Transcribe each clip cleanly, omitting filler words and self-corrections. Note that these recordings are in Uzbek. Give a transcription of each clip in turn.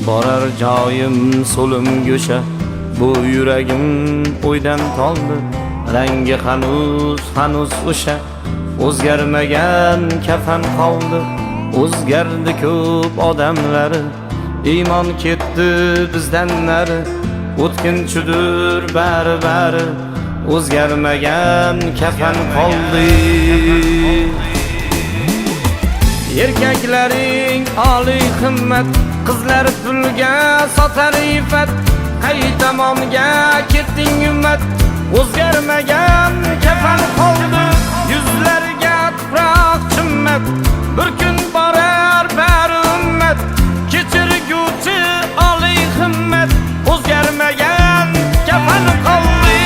Borar joyim so'lim go'sha, bu yuragim o'ydan toldi. Rangi hanuz o'sha, o'zgarmagan kafan qoldi. O'zgardi ko'p odamlari, iymon ketdi bizdan nari. O'tkinchidir bari, o'zgarmagan kafan qoldi. Erkaklaring oliy himmat, qizlar pulga sotar iffat. Qay tomonga ketding ummat, o'zgarmagan kafan qoldi. Yuzlarga tuproq chimmat, bir kun borar bari ummat. Kechirguvchi oliy himmat, o'zgarmagan kafan qoldi.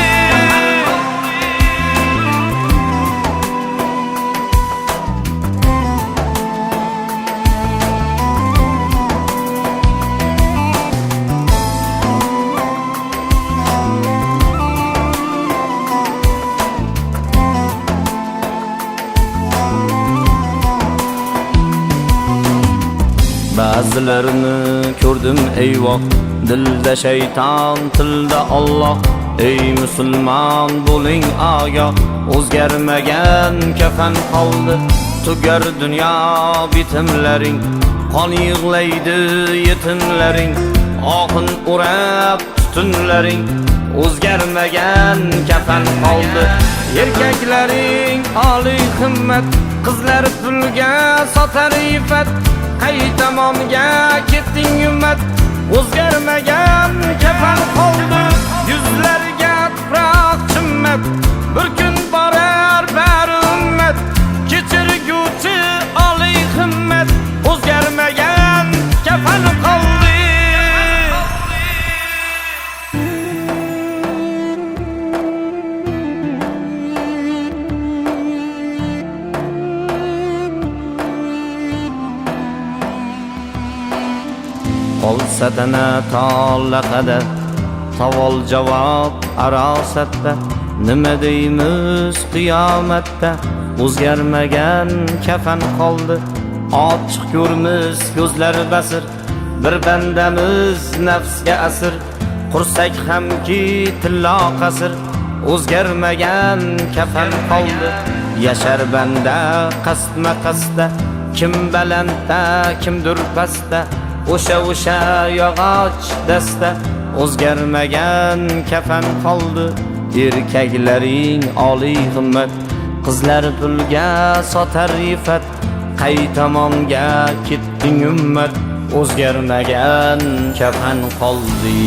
Ba'zilarini ko'rdim eyvoh, dilda shayton, tilda Alloh. Ey musulmon bo'ling ogoh, o'zgarmagan kafan qoldi. Tugar dunyo bitimlaring, qon yig'laydi yetimlaring. Oqin o'rab tutunlaring, o'zgarmagan kafan qoldi. Erkaklaring oliy himmat, qizlar pulga sotar iffat. Qay tomonga ketding ummat, o'zgarmagan kafan qoldi. Yuzlarga tuproq chimmat, bir kun borar bari ummat. Kechirguvchi oliy himmat, o'zgarmagan kafan qoldi. Qolsa tana tollaqada, savol javob arosatda. Nima deymiz qiyomatda, o'zgarmagan kafan qoldi. Ochiq ko'rmiz ko'zlar basir, bir bandamiz nafsga asir. Qursak hamki tillo qasir, o'zgarmagan kafan qoldi. Yashar banda qasdma qasda, kim balandda kimdir pastda. O'sha yog'och dasta, o'zgarmagan kafan qoldi. Erkaklaring oliy himmat, qizlar pulga sotar iffat. Qay tomonga ketding ummat, o'zgarmagan kafan qoldi.